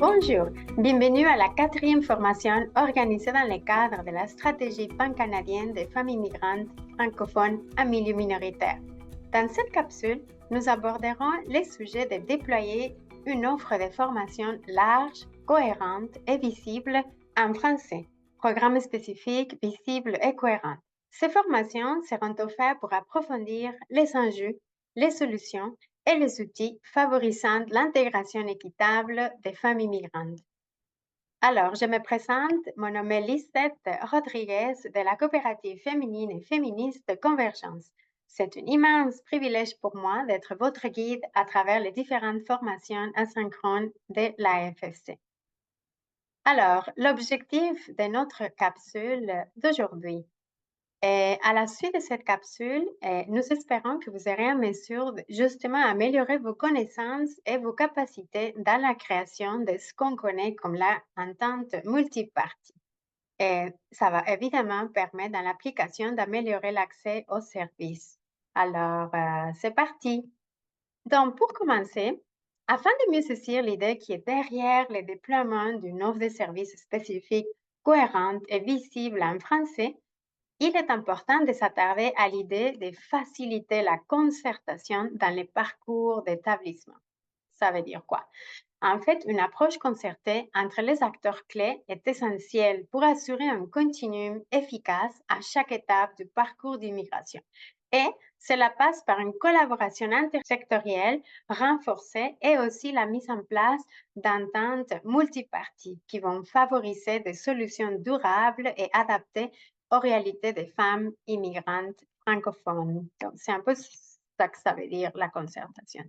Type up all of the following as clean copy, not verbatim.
Bonjour, bienvenue à la quatrième formation organisée dans le cadre de la stratégie pan-canadienne des femmes immigrantes francophones en milieu minoritaire. Dans cette capsule, nous aborderons les sujets de déployer une offre de formation large, cohérente et visible en français, programme spécifique, visible et cohérent. Ces formations seront offertes pour approfondir les enjeux, les solutions et les outils favorisant l'intégration équitable des femmes immigrantes. Alors, je me présente, mon nom est Lisette Rodriguez de la coopérative féminine et féministe Convergence. C'est un immense privilège pour moi d'être votre guide à travers les différentes formations asynchrones de l'AFFC. Alors, l'objectif de notre capsule d'aujourd'hui. Et à la suite de cette capsule, nous espérons que vous serez en mesure de justement améliorer vos connaissances et vos capacités dans la création de ce qu'on connaît comme l'entente multipartie. Et ça va évidemment permettre dans l'application d'améliorer l'accès aux services. Alors, c'est parti. Donc, pour commencer, afin de mieux saisir l'idée qui est derrière le déploiement d'une offre de services spécifique, cohérente et visible en français, il est important de s'attarder à l'idée de faciliter la concertation dans les parcours d'établissement. Ça veut dire quoi? En fait, une approche concertée entre les acteurs clés est essentielle pour assurer un continuum efficace à chaque étape du parcours d'immigration. Et cela passe par une collaboration intersectorielle renforcée et aussi la mise en place d'ententes multiparties qui vont favoriser des solutions durables et adaptées aux réalités des femmes immigrantes francophones. Donc, c'est un peu ça que ça veut dire la concertation.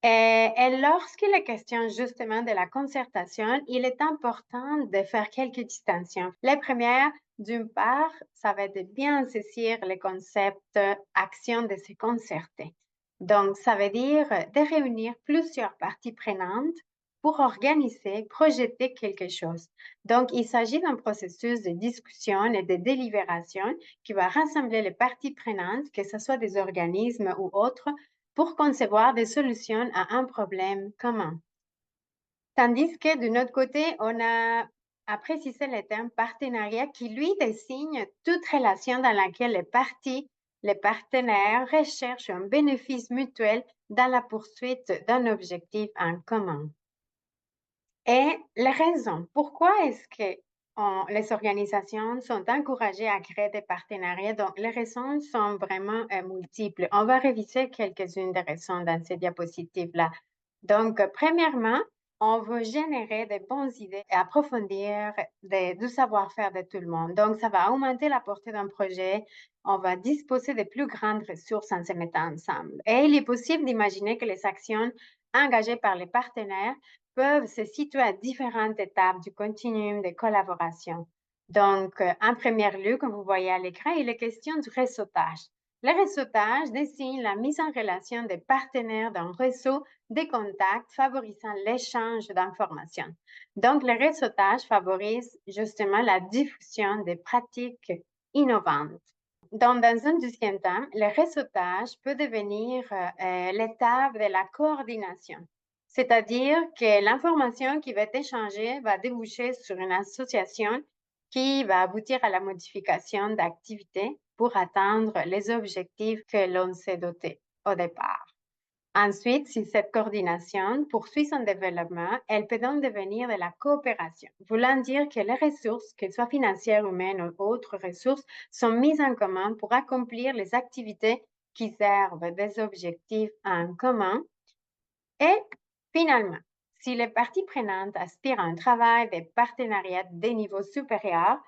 Et lorsqu'il est question justement de la concertation, il est important de faire quelques distinctions. Les premières, d'une part, ça va être de bien saisir le concept action de se concerter. Donc, ça veut dire de réunir plusieurs parties prenantes pour organiser, projeter quelque chose. Donc, il s'agit d'un processus de discussion et de délibération qui va rassembler les parties prenantes, que ce soit des organismes ou autres, pour concevoir des solutions à un problème commun. Tandis que de notre côté, on a à préciser le terme partenariat qui, lui, désigne toute relation dans laquelle les parties, les partenaires recherchent un bénéfice mutuel dans la poursuite d'un objectif en commun. Et les raisons, pourquoi est-ce que les organisations sont encouragées à créer des partenariats? Donc, les raisons sont vraiment multiples. On va réviser quelques-unes des raisons dans ces diapositives-là. Donc, premièrement, on veut générer de bonnes idées et approfondir du savoir-faire de tout le monde. Donc, ça va augmenter la portée d'un projet. On va disposer de plus grandes ressources en se mettant ensemble. Et il est possible d'imaginer que les actions engagées par les partenaires peuvent se situer à différentes étapes du continuum de collaboration. Donc, en premier lieu, comme vous voyez à l'écran, il est question du réseautage. Le réseautage désigne la mise en relation des partenaires d'un réseau de contacts favorisant l'échange d'informations. Donc, le réseautage favorise justement la diffusion des pratiques innovantes. Donc, dans un deuxième temps, le réseautage peut devenir l'étape de la coordination. C'est-à-dire que l'information qui va être échangée va déboucher sur une association qui va aboutir à la modification d'activités pour atteindre les objectifs que l'on s'est doté au départ. Ensuite, si cette coordination poursuit son développement, elle peut donc devenir de la coopération, voulant dire que les ressources, qu'elles soient financières, humaines ou autres ressources, sont mises en commun pour accomplir les activités qui servent des objectifs en commun. Et finalement, si les parties prenantes aspirent à un travail de partenariat des niveaux supérieurs,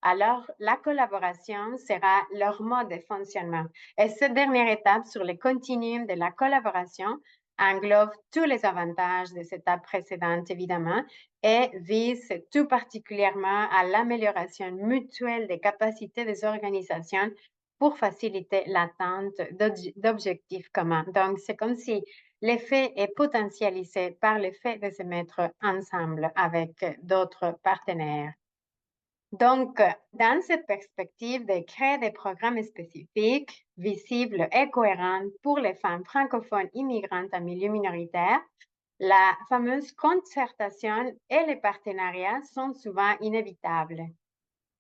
alors la collaboration sera leur mode de fonctionnement. Et cette dernière étape sur le continuum de la collaboration englobe tous les avantages de cette étape précédente, évidemment, et vise tout particulièrement à l'amélioration mutuelle des capacités des organisations pour faciliter l'atteinte d'objectifs communs. Donc, c'est comme si l'effet est potentialisé par le fait de se mettre ensemble avec d'autres partenaires. Donc, dans cette perspective de créer des programmes spécifiques, visibles et cohérents pour les femmes francophones immigrantes en milieu minoritaire, La fameuse concertation et les partenariats sont souvent inévitables.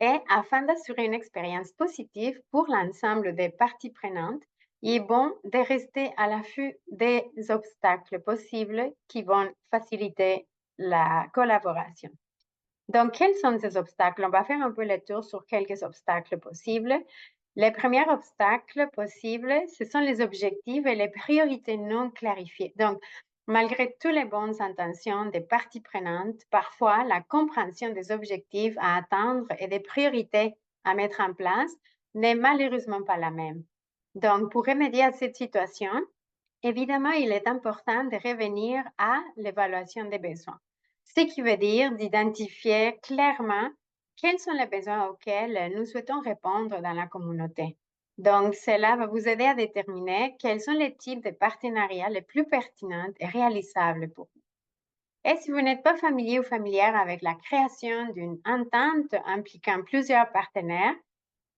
Et afin d'assurer une expérience positive pour l'ensemble des parties prenantes, il est bon de rester à l'affût des obstacles possibles qui vont faciliter la collaboration. Donc, quels sont ces obstacles? On va faire un peu le tour sur quelques obstacles possibles. Les premiers obstacles possibles, ce sont les objectifs et les priorités non clarifiées. Donc, malgré toutes les bonnes intentions des parties prenantes, parfois la compréhension des objectifs à atteindre et des priorités à mettre en place n'est malheureusement pas la même. Donc, pour remédier à cette situation, évidemment, il est important de revenir à l'évaluation des besoins, ce qui veut dire d'identifier clairement quels sont les besoins auxquels nous souhaitons répondre dans la communauté. Donc, cela va vous aider à déterminer quels sont les types de partenariats les plus pertinents et réalisables pour vous. Et si vous n'êtes pas familier ou familière avec la création d'une entente impliquant plusieurs partenaires,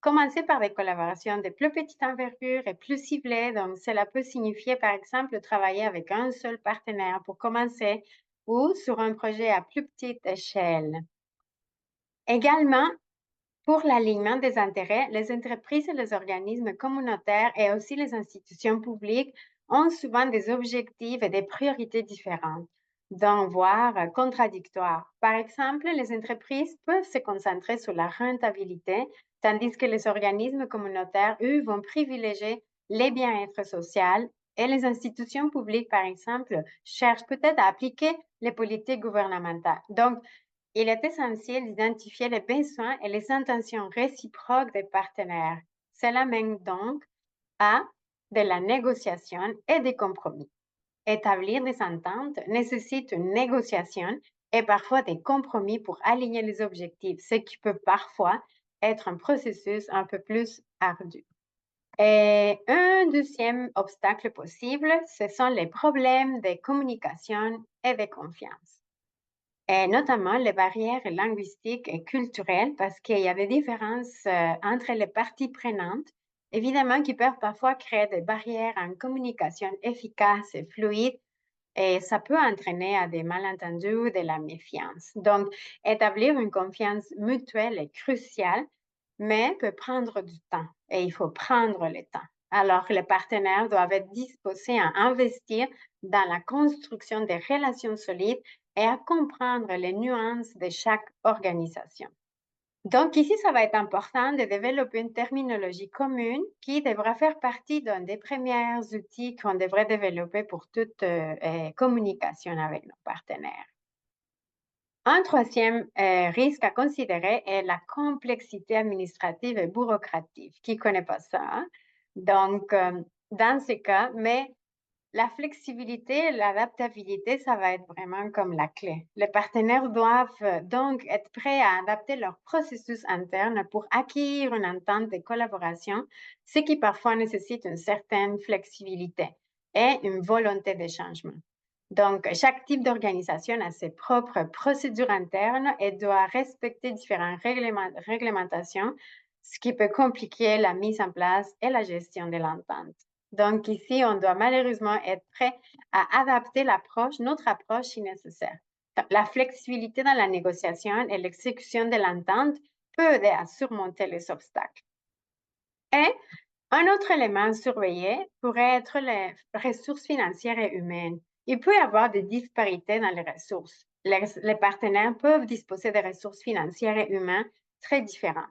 commencez par des collaborations de plus petite envergure et plus ciblées. Donc, cela peut signifier, par exemple, travailler avec un seul partenaire pour commencer ou sur un projet à plus petite échelle. Également, pour l'alignement des intérêts, les entreprises et les organismes communautaires et aussi les institutions publiques ont souvent des objectifs et des priorités différentes, voire contradictoires. Par exemple, les entreprises peuvent se concentrer sur la rentabilité, tandis que les organismes communautaires, eux, vont privilégier les bien-être social et les institutions publiques, par exemple, cherchent peut-être à appliquer les politiques gouvernementales. Donc, il est essentiel d'identifier les besoins et les intentions réciproques des partenaires. Cela mène donc à de la négociation et des compromis. Établir des ententes nécessite une négociation et parfois des compromis pour aligner les objectifs, ce qui peut parfois être un processus un peu plus ardu. Et un deuxième obstacle possible, ce sont les problèmes de communication et de confiance. Et notamment les barrières linguistiques et culturelles, parce qu'il y a des différences entre les parties prenantes, évidemment, qui peuvent parfois créer des barrières en communication efficace et fluide, et ça peut entraîner à des malentendus ou de la méfiance. Donc, établir une confiance mutuelle est crucial, mais peut prendre du temps, et il faut prendre le temps. Alors, les partenaires doivent être disposés à investir dans la construction des relations solides et à comprendre les nuances de chaque organisation. Donc, ici, ça va être important de développer une terminologie commune qui devra faire partie d'un des premiers outils qu'on devrait développer pour toute communication avec nos partenaires. Un troisième risque à considérer est la complexité administrative et bureaucratique. Qui ne connaît pas ça? Hein? Donc, dans ce cas, mais la flexibilité, l'adaptabilité, ça va être vraiment comme la clé. Les partenaires doivent donc être prêts à adapter leur processus interne pour acquérir une entente de collaboration, ce qui parfois nécessite une certaine flexibilité et une volonté de changement. Donc, chaque type d'organisation a ses propres procédures internes et doit respecter différentes réglementations, ce qui peut compliquer la mise en place et la gestion de l'entente. Donc, ici, on doit malheureusement être prêt à adapter notre approche si nécessaire. La flexibilité dans la négociation et l'exécution de l'entente peut aider à surmonter les obstacles. Et un autre élément à surveiller pourrait être les ressources financières et humaines. Il peut y avoir des disparités dans les ressources. Les partenaires peuvent disposer de ressources financières et humaines très différentes.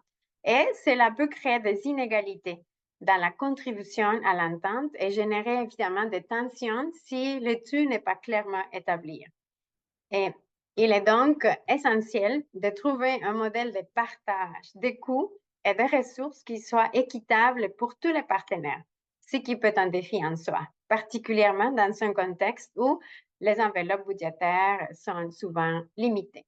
Et cela peut créer des inégalités dans la contribution à l'entente et générer évidemment des tensions si l'étude n'est pas clairement établie. Et il est donc essentiel de trouver un modèle de partage des coûts et des ressources qui soit équitable pour tous les partenaires, ce qui peut être un défi en soi, particulièrement dans un contexte où les enveloppes budgétaires sont souvent limitées.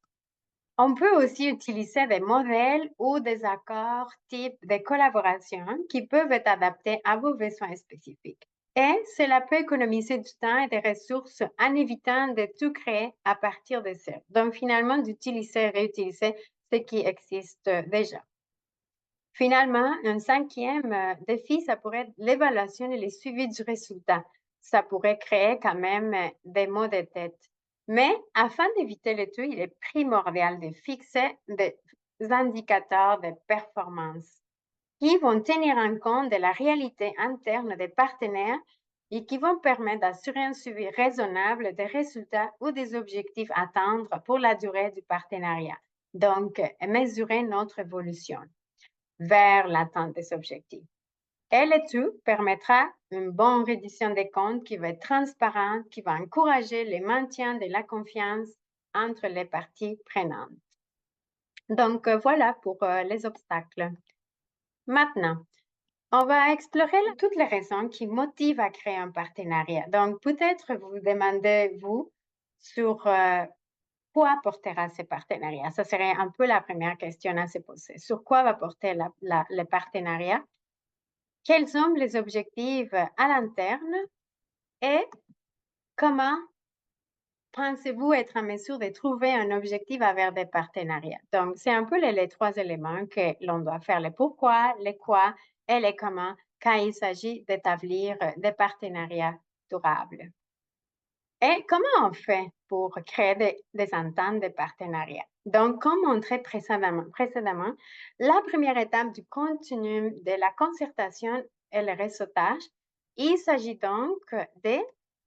On peut aussi utiliser des modèles ou des accords type de collaboration qui peuvent être adaptés à vos besoins spécifiques. Et cela peut économiser du temps et des ressources en évitant de tout créer à partir de zéro. Donc, finalement, d'utiliser et réutiliser ce qui existe déjà. Finalement, un cinquième défi, ça pourrait être l'évaluation et le suivi du résultat. Ça pourrait créer quand même des maux de tête. Mais afin d'éviter le tout, il est primordial de fixer des indicateurs de performance qui vont tenir en compte de la réalité interne des partenaires et qui vont permettre d'assurer un suivi raisonnable des résultats ou des objectifs à atteindre pour la durée du partenariat. Donc, mesurer notre évolution vers l'atteinte des objectifs. Et le tout permettra une bonne reddition des comptes qui va être transparente, qui va encourager le maintien de la confiance entre les parties prenantes. Donc, voilà pour les obstacles. Maintenant, on va explorer toutes les raisons qui motivent à créer un partenariat. Donc, peut-être vous demandez, vous, sur quoi portera ce partenariat. Ça serait un peu la première question à se poser. Sur quoi va porter le partenariat? Quels sont les objectifs à l'interne et comment pensez-vous être en mesure de trouver un objectif avec des partenariats? Donc, c'est un peu les trois éléments que l'on doit faire, le pourquoi, le quoi et le comment quand il s'agit d'établir des partenariats durables. Et comment on fait pour créer des ententes de partenariat? Donc, comme montré précédemment, la première étape du continuum de la concertation et le réseautage, il s'agit donc de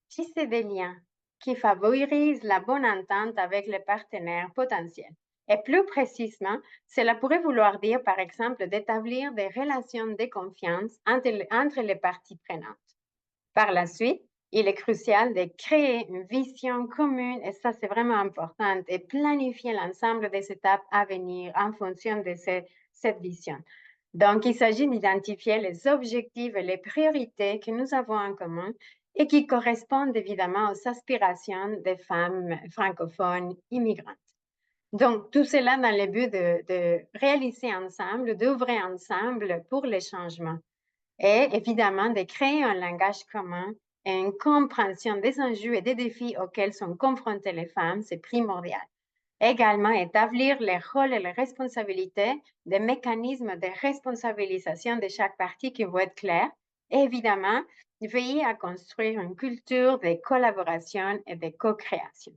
tisser des liens qui favorisent la bonne entente avec les partenaires potentiels. Et plus précisément, cela pourrait vouloir dire, par exemple, d'établir des relations de confiance entre les parties prenantes. Par la suite, il est crucial de créer une vision commune, et ça c'est vraiment important, et planifier l'ensemble des étapes à venir en fonction de cette vision. Donc, il s'agit d'identifier les objectifs et les priorités que nous avons en commun et qui correspondent évidemment aux aspirations des femmes francophones immigrantes. Donc, tout cela dans le but de réaliser ensemble, d'œuvrer ensemble pour les changements et évidemment de créer un langage commun et une compréhension des enjeux et des défis auxquels sont confrontées les femmes, c'est primordial. Également, établir les rôles et les responsabilités, des mécanismes de responsabilisation de chaque partie qui vont être clairs. Et évidemment, veiller à construire une culture de collaboration et de co-création.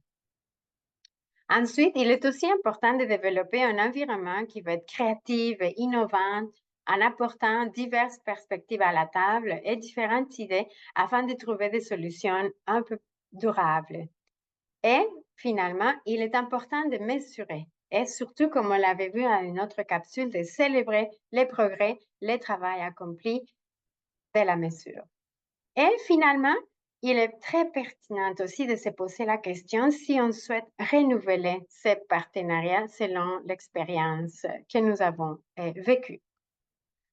Ensuite, il est aussi important de développer un environnement qui va être créatif et innovant en apportant diverses perspectives à la table et différentes idées afin de trouver des solutions un peu durables. Et finalement, il est important de mesurer et surtout, comme on l'avait vu à une autre capsule, de célébrer les progrès, les travaux accomplis de la mesure. Et finalement, il est très pertinent aussi de se poser la question si on souhaite renouveler ces partenariats selon l'expérience que nous avons vécue.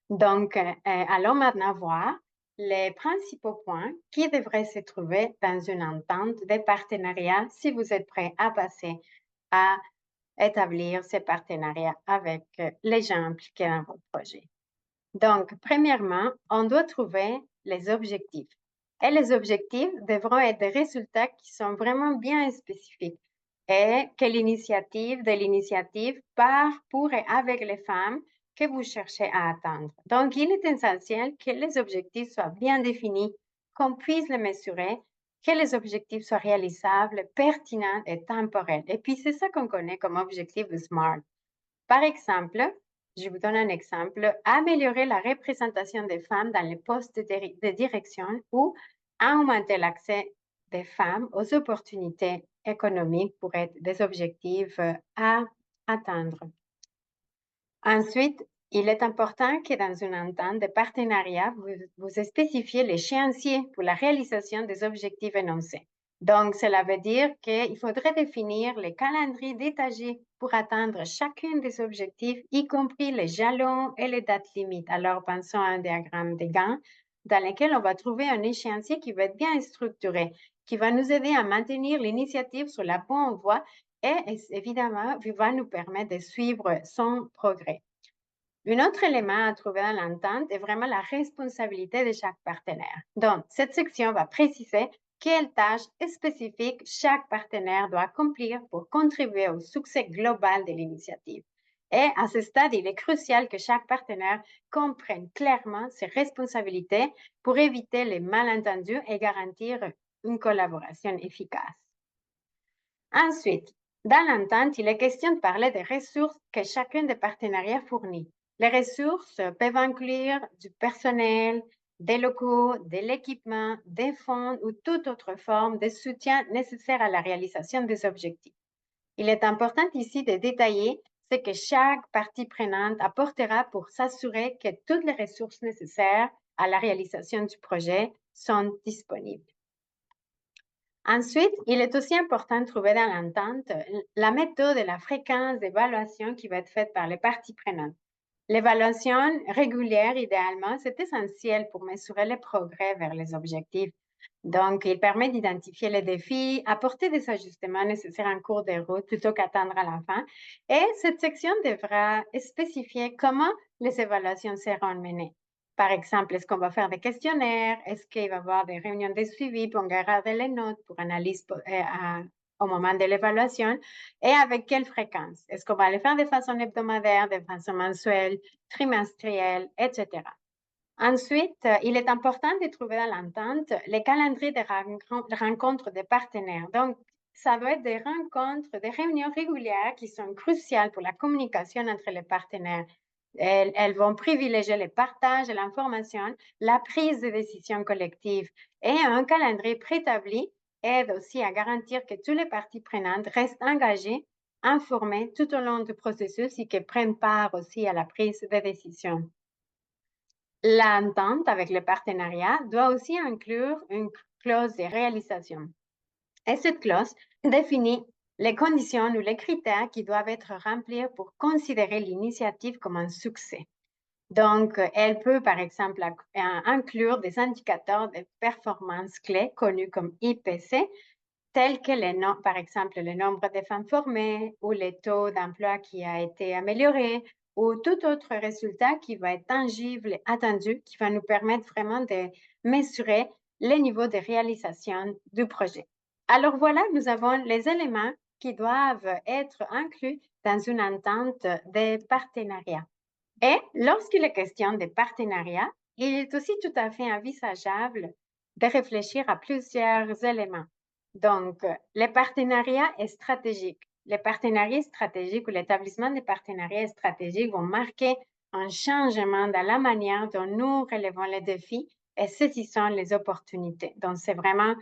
Donc, allons maintenant voir les principaux points qui devraient se trouver dans une entente de partenariat si vous êtes prêt à passer à établir ces partenariats avec les gens impliqués dans votre projet. Donc, premièrement, on doit trouver les objectifs. Et les objectifs devront être des résultats qui sont vraiment bien spécifiques et que l'initiative par, pour et avec les femmes que vous cherchez à atteindre. Donc, il est essentiel que les objectifs soient bien définis, qu'on puisse les mesurer, que les objectifs soient réalisables, pertinents et temporels. Et puis, c'est ça qu'on connaît comme objectif SMART. Par exemple, je vous donne un exemple, améliorer la représentation des femmes dans les postes de direction ou augmenter l'accès des femmes aux opportunités économiques pour être des objectifs à atteindre. Ensuite, il est important que dans une entente de partenariat, vous spécifiez l'échéancier pour la réalisation des objectifs énoncés. Donc, cela veut dire qu'il faudrait définir les calendriers détaillés pour atteindre chacun des objectifs, y compris les jalons et les dates limites. Alors, pensons à un diagramme de Gantt dans lequel on va trouver un échéancier qui va être bien structuré, qui va nous aider à maintenir l'initiative sur la bonne voie et évidemment, va nous permettre de suivre son progrès. Un autre élément à trouver dans l'entente est vraiment la responsabilité de chaque partenaire. Donc, cette section va préciser quelles tâches spécifiques chaque partenaire doit accomplir pour contribuer au succès global de l'initiative. Et à ce stade, il est crucial que chaque partenaire comprenne clairement ses responsabilités pour éviter les malentendus et garantir une collaboration efficace. Ensuite, dans l'entente, il est question de parler des ressources que chacun des partenariats fournit. Les ressources peuvent inclure du personnel, des locaux, de l'équipement, des fonds ou toute autre forme de soutien nécessaire à la réalisation des objectifs. Il est important ici de détailler ce que chaque partie prenante apportera pour s'assurer que toutes les ressources nécessaires à la réalisation du projet sont disponibles. Ensuite, il est aussi important de trouver dans l'entente la méthode et la fréquence d'évaluation qui va être faite par les parties prenantes. L'évaluation régulière, idéalement, c'est essentiel pour mesurer les progrès vers les objectifs. Donc, il permet d'identifier les défis, apporter des ajustements nécessaires en cours de route plutôt qu'attendre à la fin. Et cette section devra spécifier comment les évaluations seront menées. Par exemple, est-ce qu'on va faire des questionnaires? Est-ce qu'il va y avoir des réunions de suivi pour garder les notes pour analyse au moment de l'évaluation? Et avec quelle fréquence? Est-ce qu'on va les faire de façon hebdomadaire, de façon mensuelle, trimestrielle, etc. Ensuite, il est important de trouver dans l'entente les calendriers de rencontres des partenaires. Donc, ça doit être des rencontres, des réunions régulières qui sont cruciales pour la communication entre les partenaires. Elles vont privilégier le partage de l'information, la prise de décision collective et un calendrier préétabli aide aussi à garantir que toutes les parties prenantes restent engagées, informées tout au long du processus et qu'elles prennent part aussi à la prise de décision. L'entente avec le partenariat doit aussi inclure une clause de réalisation. Et cette clause définit les conditions ou les critères qui doivent être remplis pour considérer l'initiative comme un succès. Donc, elle peut, par exemple, inclure des indicateurs de performance clés connus comme IPC, tels que par exemple le nombre de femmes formées ou le taux d'emploi qui a été amélioré ou tout autre résultat qui va être tangible et attendu, qui va nous permettre vraiment de mesurer les niveaux de réalisation du projet. Alors voilà, nous avons les éléments qui doivent être inclus dans une entente de partenariat. Et lorsqu'il est question de partenariat, il est aussi tout à fait envisageable de réfléchir à plusieurs éléments. Donc, les partenariats stratégiques. Les partenariats stratégiques ou l'établissement des partenariats stratégiques vont marquer un changement dans la manière dont nous relevons les défis et saisissons les opportunités. Donc, c'est vraiment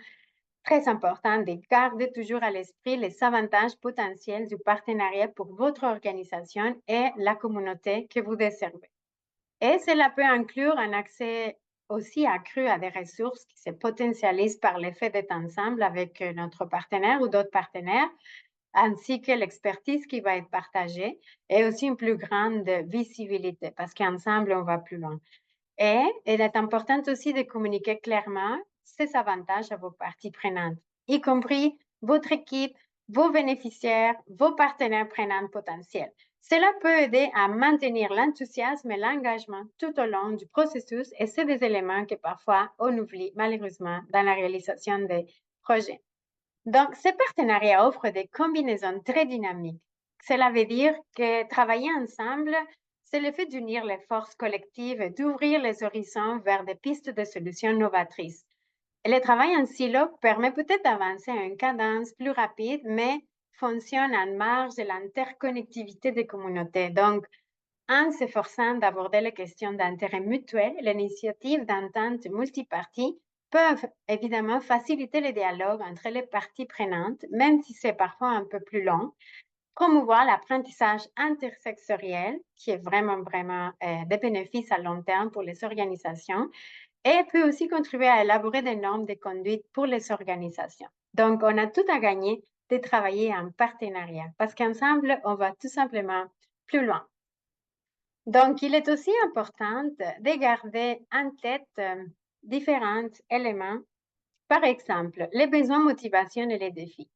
très important de garder toujours à l'esprit les avantages potentiels du partenariat pour votre organisation et la communauté que vous desservez. Et cela peut inclure un accès aussi accru à des ressources qui se potentialisent par l'effet d'être ensemble avec notre partenaire ou d'autres partenaires, ainsi que l'expertise qui va être partagée et aussi une plus grande visibilité parce qu'ensemble, on va plus loin. Et il est important aussi de communiquer clairement ces avantages à vos parties prenantes, y compris votre équipe, vos bénéficiaires, vos partenaires prenants potentiels. Cela peut aider à maintenir l'enthousiasme et l'engagement tout au long du processus et c'est des éléments que parfois on oublie malheureusement dans la réalisation des projets. Donc, ces partenariats offrent des combinaisons très dynamiques. Cela veut dire que travailler ensemble, c'est le fait d'unir les forces collectives et d'ouvrir les horizons vers des pistes de solutions novatrices. Et le travail en silo permet peut-être d'avancer à une cadence plus rapide, mais fonctionne en marge de l'interconnectivité des communautés. Donc, en s'efforçant d'aborder les questions d'intérêt mutuel, l'initiative d'entente multipartie peuvent évidemment faciliter le dialogue entre les parties prenantes, même si c'est parfois un peu plus long, promouvoir l'apprentissage intersectoriel, qui est vraiment des bénéfices à long terme pour les organisations, et peut aussi contribuer à élaborer des normes de conduite pour les organisations. Donc, on a tout à gagner de travailler en partenariat parce qu'ensemble, on va tout simplement plus loin. Donc, il est aussi important de garder en tête différents éléments. Par exemple, les besoins, motivation et les défis.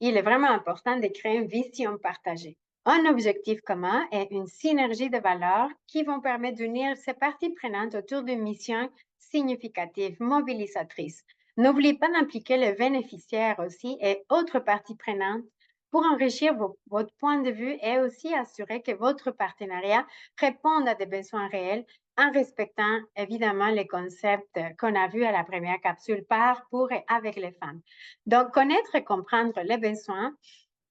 Il est vraiment important de créer une vision partagée, un objectif commun et une synergie de valeurs qui vont permettre d'unir ces parties prenantes autour d'une mission significative, mobilisatrice. N'oubliez pas d'impliquer les bénéficiaires aussi et autres parties prenantes pour enrichir votre point de vue et aussi assurer que votre partenariat réponde à des besoins réels en respectant évidemment les concepts qu'on a vus à la première capsule par, pour et avec les femmes. Donc, connaître et comprendre les besoins,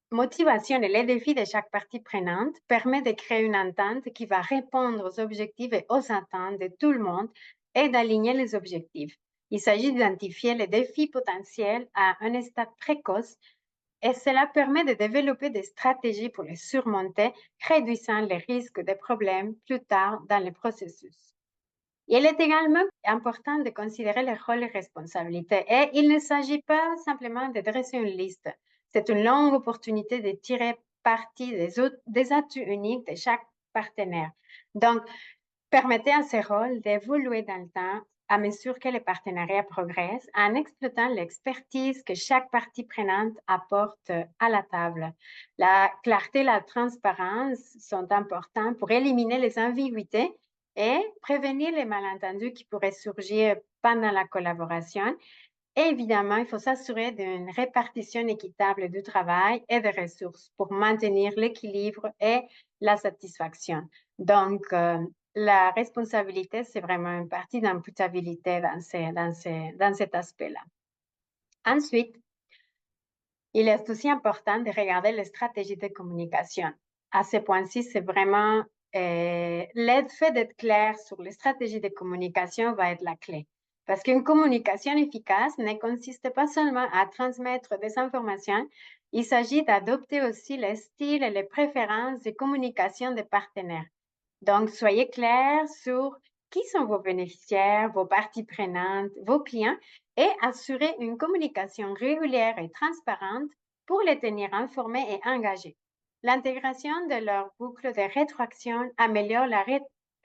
motivation et les défis de chaque partie prenante permet de créer une entente qui va répondre aux objectifs et aux attentes de tout le monde et d'aligner les objectifs. Il s'agit d'identifier les défis potentiels à un stade précoce et cela permet de développer des stratégies pour les surmonter, réduisant les risques de problèmes plus tard dans le processus. Il est également important de considérer les rôles et responsabilités et il ne s'agit pas simplement de dresser une liste. C'est une longue opportunité de tirer parti des atouts uniques de chaque partenaire. Donc, permettez à ces rôles d'évoluer dans le temps à mesure que les partenariats progressent en exploitant l'expertise que chaque partie prenante apporte à la table. La clarté et la transparence sont importants pour éliminer les ambiguïtés et prévenir les malentendus qui pourraient surgir pendant la collaboration. Et évidemment, il faut s'assurer d'une répartition équitable du travail et des ressources pour maintenir l'équilibre et la satisfaction. Donc, la responsabilité, c'est vraiment une partie d'imputabilité dans cet aspect-là. Ensuite, il est aussi important de regarder les stratégies de communication. À ce point-ci, c'est vraiment le fait d'être clair sur les stratégies de communication va être la clé. Parce qu'une communication efficace ne consiste pas seulement à transmettre des informations, il s'agit d'adopter aussi les styles et les préférences de communication des partenaires. Donc, soyez clairs sur qui sont vos bénéficiaires, vos parties prenantes, vos clients et assurez une communication régulière et transparente pour les tenir informés et engagés. L'intégration de leur boucle de rétroaction améliore la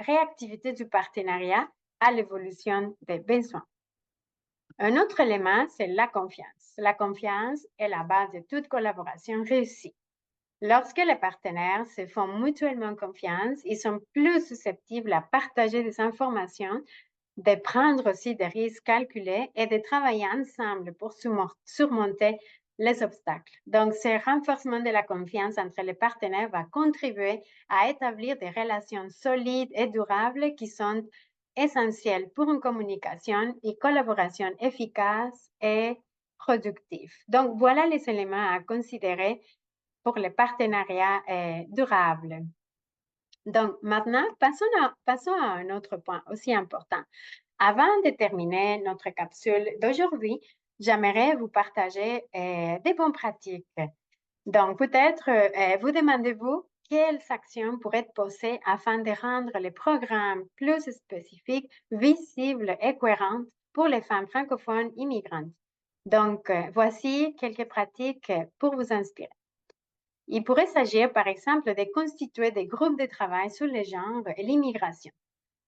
réactivité du partenariat à l'évolution des besoins. Un autre élément, c'est la confiance. La confiance est la base de toute collaboration réussie. Lorsque les partenaires se font mutuellement confiance, ils sont plus susceptibles à partager des informations, de prendre aussi des risques calculés et de travailler ensemble pour surmonter les obstacles. Donc, ce renforcement de la confiance entre les partenaires va contribuer à établir des relations solides et durables qui sont essentielles pour une communication et collaboration efficace et productive. Donc, voilà les éléments à considérer pour les partenariats durables. Donc, maintenant, passons à un autre point aussi important. Avant de terminer notre capsule d'aujourd'hui, j'aimerais vous partager des bonnes pratiques. Donc, peut-être vous demandez-vous quelles actions pourraient être posées afin de rendre les programmes plus spécifiques, visibles et cohérents pour les femmes francophones immigrantes. Donc, voici quelques pratiques pour vous inspirer. Il pourrait s'agir, par exemple, de constituer des groupes de travail sur les genres et l'immigration.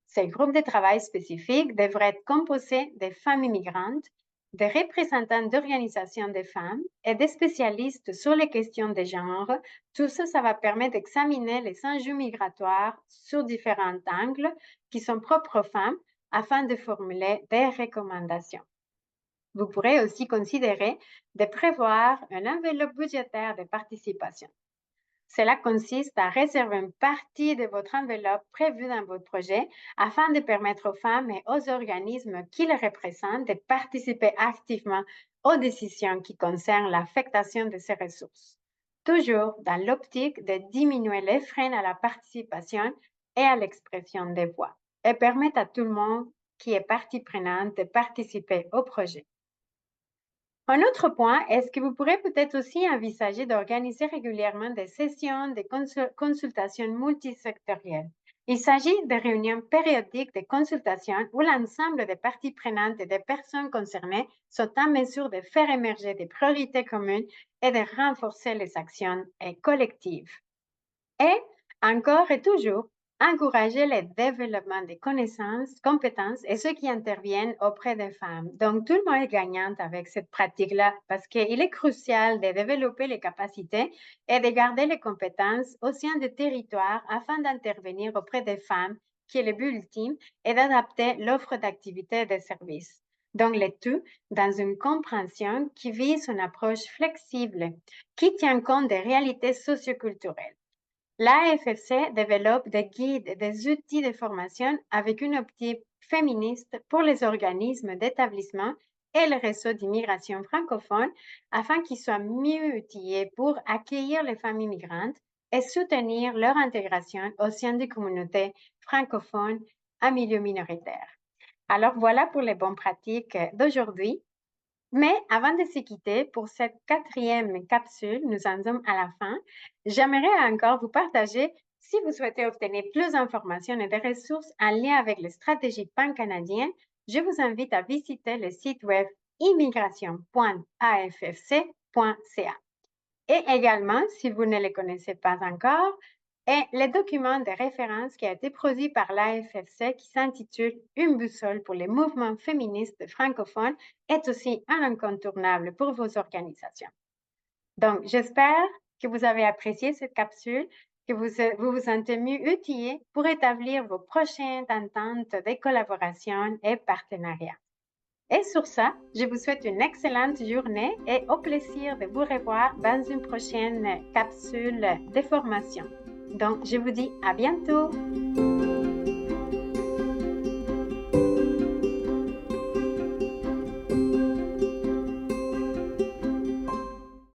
Ces groupes de travail spécifiques devraient être composés de femmes immigrantes, de représentants d'organisations de femmes et de spécialistes sur les questions de genre. Tout ça, ça va permettre d'examiner les enjeux migratoires sur différents angles qui sont propres aux femmes afin de formuler des recommandations. Vous pourrez aussi considérer de prévoir une enveloppe budgétaire de participation. Cela consiste à réserver une partie de votre enveloppe prévue dans votre projet afin de permettre aux femmes et aux organismes qui les représentent de participer activement aux décisions qui concernent l'affectation de ces ressources, toujours dans l'optique de diminuer les freins à la participation et à l'expression des voix et permettre à tout le monde qui est partie prenante de participer au projet. Un autre point, est-ce que vous pourrez peut-être aussi envisager d'organiser régulièrement des sessions de consultation multisectorielles? Il s'agit de réunions périodiques de consultation où l'ensemble des parties prenantes et des personnes concernées sont en mesure de faire émerger des priorités communes et de renforcer les actions collectives. Et encore et toujours, encourager le développement des connaissances, compétences et ceux qui interviennent auprès des femmes. Donc, tout le monde est gagnant avec cette pratique-là parce qu'il est crucial de développer les capacités et de garder les compétences au sein du territoire afin d'intervenir auprès des femmes, qui est le but ultime, et d'adapter l'offre d'activités et de services. Donc, le tout dans une compréhension qui vise une approche flexible, qui tient compte des réalités socioculturelles. L'AFFC développe des guides et des outils de formation avec une optique féministe pour les organismes d'établissement et les réseaux d'immigration francophone afin qu'ils soient mieux outillés pour accueillir les femmes immigrantes et soutenir leur intégration au sein des communautés francophones en milieu minoritaire. Alors voilà pour les bonnes pratiques d'aujourd'hui. Mais avant de se quitter pour cette quatrième capsule, nous en sommes à la fin, j'aimerais encore vous partager, si vous souhaitez obtenir plus d'informations et des ressources en lien avec les stratégies pan-canadiennes, je vous invite à visiter le site web immigration.affc.ca. Et également, si vous ne les connaissez pas encore, et le document de référence qui a été produit par l'AFFC qui s'intitule Une boussole pour les mouvements féministes francophones est aussi un incontournable pour vos organisations. Donc, j'espère que vous avez apprécié cette capsule, que vous vous sentez mieux outillés pour établir vos prochaines ententes de collaboration et partenariat. Et sur ça, je vous souhaite une excellente journée et au plaisir de vous revoir dans une prochaine capsule de formation. Donc, je vous dis à bientôt.